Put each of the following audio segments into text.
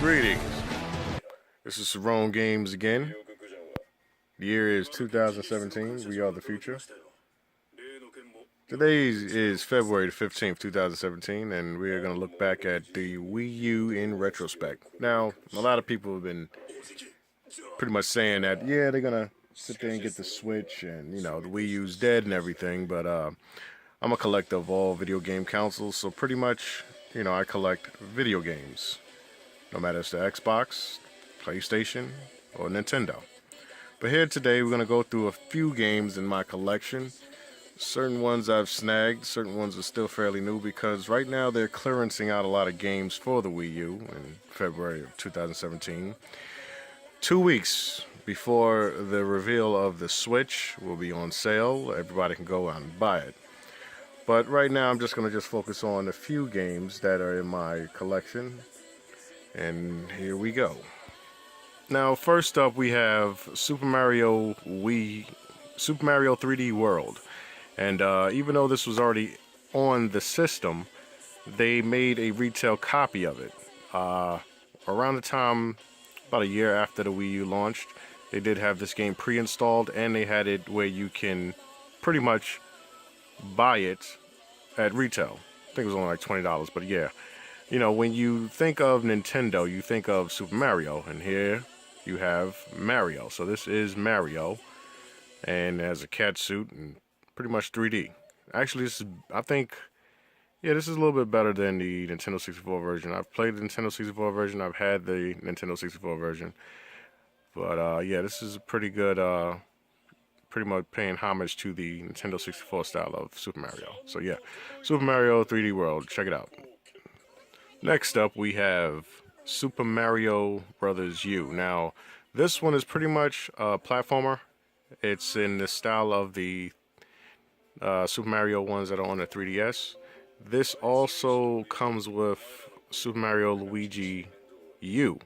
Greetings. This is Sarone Games again. The year is 2017. We are the future. Today is February the 15th, 2017, and we are going to look back at the Wii U in retrospect. Now, a lot of people have been pretty much saying that, yeah, they're going to sit there and get the Switch, and, the Wii U's dead and everything, but I'm a collector of all video game consoles, so pretty much, I collect video games. No matter if it's the Xbox, PlayStation, or Nintendo. But here today we're going to go through a few games in my collection. Certain ones I've snagged, certain ones are still fairly new because right now they're clearancing out a lot of games for the Wii U in February of 2017. 2 weeks before the reveal of the Switch will be on sale. Everybody can go out and buy it. But right now I'm just going to focus on a few games that are in my collection. And here we go. Now, first up, we have Super Mario 3D World. And even though this was already on the system, they made a retail copy of it. Around the time, about a year after the Wii U launched, they did have this game pre-installed, and they had it where you can pretty much buy it at retail. I think it was only like $20, but yeah. When you think of Nintendo, you think of Super Mario, and here you have Mario. So this is Mario, and it has a cat suit and pretty much 3D. Actually, this is a little bit better than the Nintendo 64 version. I've played the Nintendo 64 version. I've had the Nintendo 64 version, but yeah, this is pretty good. Pretty much paying homage to the Nintendo 64 style of Super Mario. So yeah, Super Mario 3D World. Check it out. Next up, we have Super Mario Bros. U. Now, this one is pretty much a platformer. It's in the style of the Super Mario ones that are on the 3DS. This also comes with Super Mario Luigi U.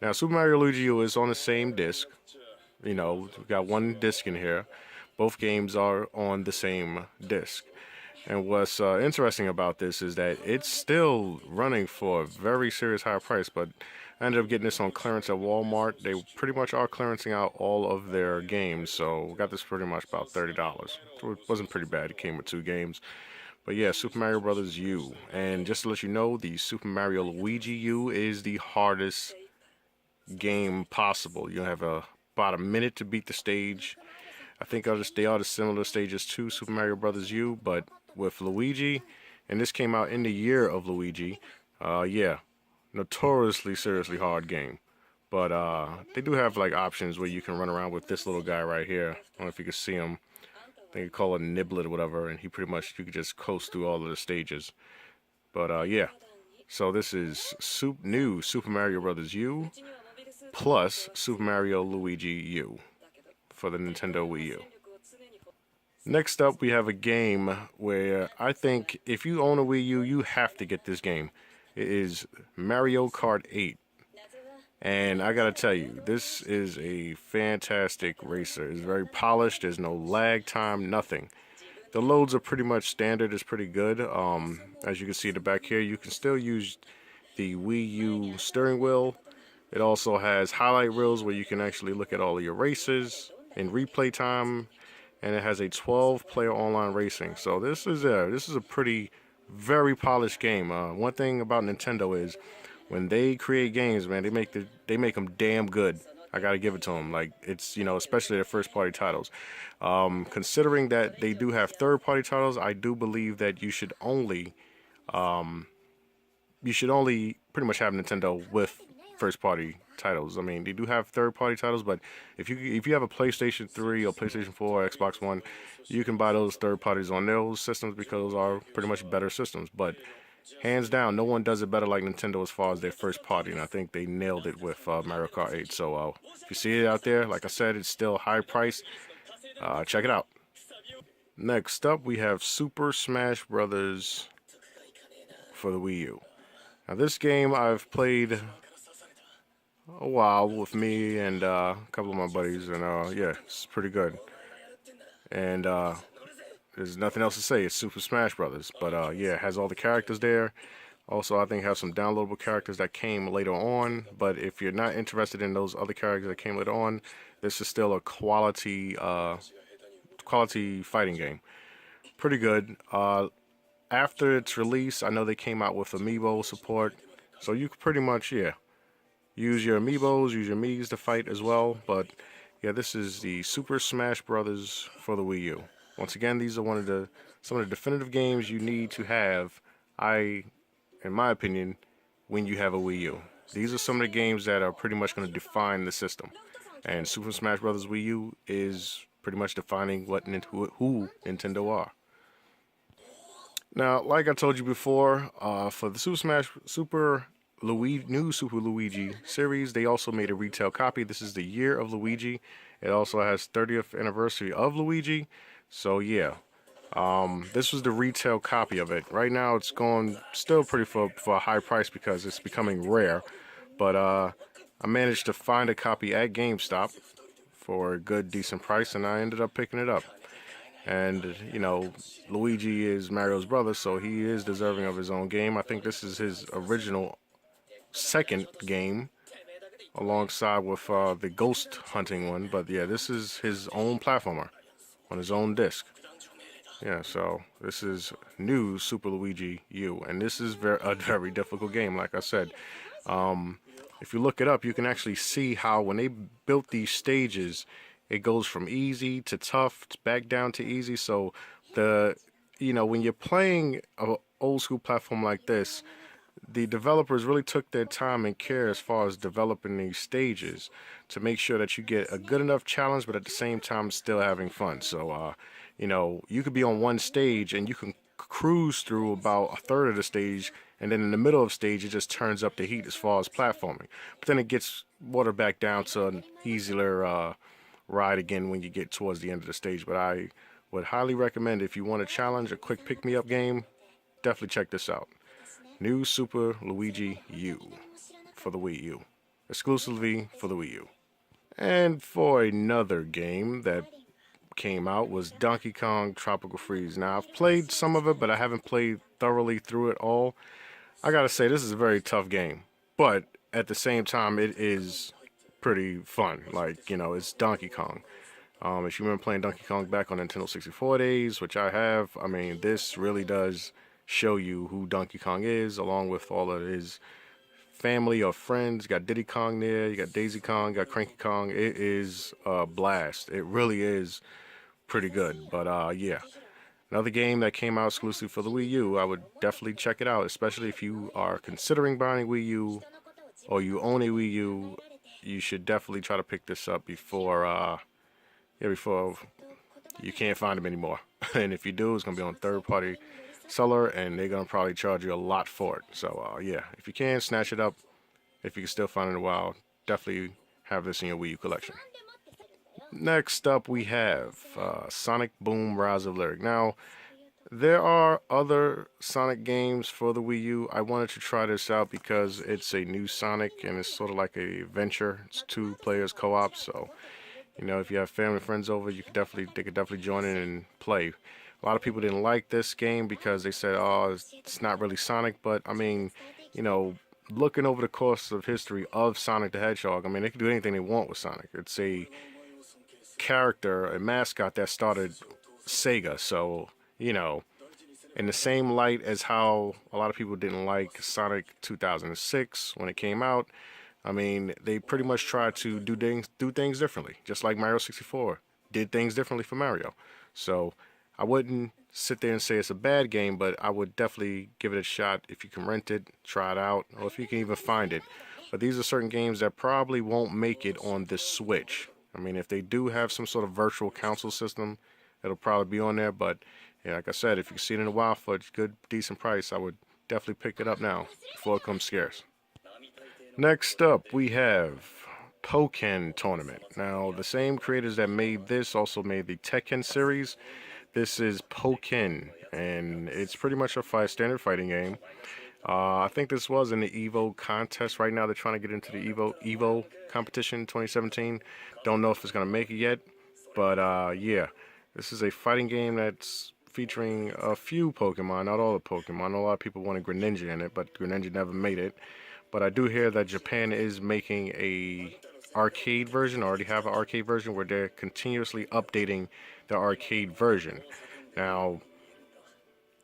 Now, Super Mario Luigi U is on the same disc. We've got one disc in here. Both games are on the same disc. And what's interesting about this is that it's still running for a very serious high price, but I ended up getting this on clearance at Walmart. They pretty much are clearancing out all of their games, so we got this pretty much about $30. So it wasn't pretty bad. It came with 2 games. But yeah, Super Mario Bros. U. And just to let you know, the Super Mario Luigi U is the hardest game possible. You have about a minute to beat the stage. I think they are the similar stages to Super Mario Bros. U, but with Luigi, and this came out in the year of Luigi, yeah, notoriously seriously hard game. But they do have like options where you can run around with this little guy right here. I don't know if you can see him. I think you call it a Niblet or whatever, and you can just coast through all of the stages. But yeah, so this is new Super Mario Bros. U plus Super Mario Luigi U for the Nintendo Wii U. Next up, we have a game where I think if you own a Wii U, you have to get this game. It is Mario Kart 8. And I gotta tell you, this is a fantastic racer. It's very polished, there's no lag time, nothing. The loads are pretty much standard, it's pretty good. As you can see in the back here, you can still use the Wii U steering wheel. It also has highlight reels where you can actually look at all of your races in replay time. And it has a 12-player online racing. So this is a very polished game. One thing about Nintendo is when they create games, man, they make them damn good. I gotta give it to them. Like it's especially their first-party titles. Considering that they do have third-party titles, I do believe that you should only pretty much have Nintendo with first-party titles. I mean, they do have third-party titles, but if you have a PlayStation 3 or PlayStation 4 or Xbox One, you can buy those third parties on those systems because those are pretty much better systems. But hands down, no one does it better like Nintendo as far as their first party, and I think they nailed it with Mario Kart 8. So if you see it out there, like I said, it's still high price. Check it out. Next up, we have Super Smash Bros. For the Wii U. Now this game I've played a while with me and a couple of my buddies, and yeah, it's pretty good. And there's nothing else to say. It's Super Smash Brothers, but yeah, it has all the characters there. Also, I think have some downloadable characters that came later on. But if you're not interested in those other characters that came later on, this is still a quality fighting game. Pretty good. After its release, I know they came out with amiibo support, so you could pretty much, yeah, use your amiibos, use your Miis to fight as well. But yeah, this is the Super Smash Brothers for the Wii U. Once again, these are some of the definitive games you need to have. In my opinion, when you have a Wii U, these are some of the games that are pretty much going to define the system. And Super Smash Brothers Wii U is pretty much defining who Nintendo are. Now, like I told you before, for the new Super Luigi series, they also made a retail copy. This is the year of Luigi. It also has 30th anniversary of Luigi. So yeah, this was the retail copy of it. Right now, it's going still pretty for a high price because it's becoming rare. But I managed to find a copy at GameStop for a good, decent price, and I ended up picking it up. And, you know, Luigi is Mario's brother, so he is deserving of his own game. I think this is his original second game, alongside with the ghost hunting one. But yeah, this is his own platformer on his own disc. Yeah, so this is new Super Luigi U, and this is a very difficult game, like I said. If you look it up, you can actually see how when they built these stages, it goes from easy to tough, back down to easy. So when you're playing a old school platform like this, the developers really took their time and care as far as developing these stages to make sure that you get a good enough challenge, but at the same time still having fun. So, you could be on one stage and you can cruise through about a third of the stage, and then in the middle of stage it just turns up the heat as far as platforming. But then it gets watered back down to an easier ride again when you get towards the end of the stage. But I would highly recommend, if you want a challenge, a quick pick-me-up game, definitely check this out. New Super Luigi U for the Wii U. Exclusively for the Wii U. And for another game that came out was Donkey Kong Tropical Freeze. Now, I've played some of it, but I haven't played thoroughly through it all. I gotta say, this is a very tough game. But at the same time, it is pretty fun. Like, it's Donkey Kong. If you remember playing Donkey Kong back on Nintendo 64 days, which I have, I mean, this really does show you who Donkey Kong is, along with all of his family or friends. You got Diddy Kong there, you got Daisy Kong, you got Cranky Kong. It is a blast. It really is pretty good. But yeah, another game that came out exclusively for the Wii U. I would definitely check it out, especially if you are considering buying a Wii U or you own a Wii U. You should definitely try to pick this up before you can't find them anymore. And if you do, it's gonna be on third-party seller, and they're gonna probably charge you a lot for it. So yeah, if you can, snatch it up. If you can still find it in a while, definitely have this in your Wii U collection. Next up, we have Sonic Boom Rise of Lyric. Now, there are other Sonic games for the Wii U. I wanted to try this out because it's a new Sonic, and it's sort of like a venture. It's two players co-op, so if you have family and friends over, they could definitely join in and play. A lot of people didn't like this game because they said, "Oh, it's not really Sonic." But I mean, looking over the course of history of Sonic the Hedgehog, I mean, they can do anything they want with Sonic. It's a character, a mascot that started Sega, so in the same light as how a lot of people didn't like Sonic 2006 when it came out. I mean, they pretty much tried to do things differently, just like Mario 64 did things differently for Mario. So I wouldn't sit there and say it's a bad game, but I would definitely give it a shot if you can rent it, try it out, or if you can even find it. But these are certain games that probably won't make it on the Switch. I mean, if they do have some sort of virtual console system, it'll probably be on there. But yeah, like I said, if you see it in a while for a good, decent price, I would definitely pick it up now before it comes scarce. Next up, we have Pokken Tournament. Now, the same creators that made this also made the Tekken series. This is Pokken, and it's pretty much a standard fighting game. I think this was in the Evo contest. Right now, they're trying to get into the Evo competition 2017. Don't know if it's going to make it yet, but yeah. This is a fighting game that's featuring a few Pokemon, not all the Pokemon. A lot of people wanted Greninja in it, but Greninja never made it. But I do hear that Japan is making a arcade version, already have an arcade version where they're continuously updating the arcade version. Now,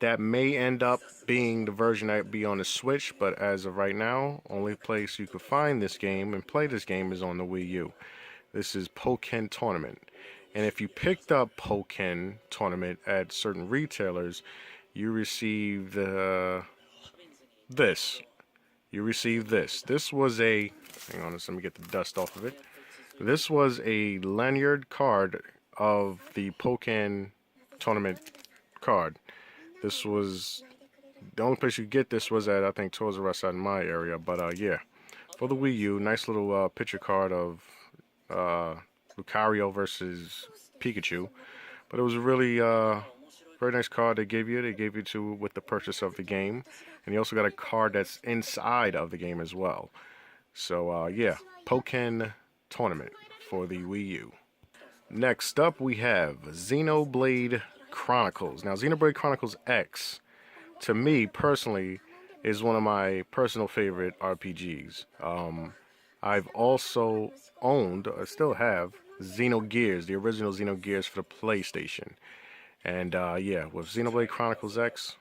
that may end up being the version that be on the Switch, but as of right now, only place you could find this game and play this game is on the Wii U. This is Pokken Tournament. And if you picked up Pokken Tournament at certain retailers, you received this. You received this. This was a, hang on, let me get the dust off of it. This was a lanyard card of the Pokken Tournament card. This was, the only place you get this was at, I think, Toys R Us out in my area. But yeah, for the Wii U, nice little picture card of Lucario versus Pikachu. But it was a really very nice card they gave you. They gave you to with the purchase of the game. And you also got a card that's inside of the game as well. So yeah, Pokken Tournament for the Wii U. Next up we have Xenoblade Chronicles. Now Xenoblade Chronicles X, to me personally, is one of my personal favorite RPGs. I've also owned, I still have, Xenogears, the original Xenogears for the PlayStation. And yeah, with Xenoblade Chronicles X,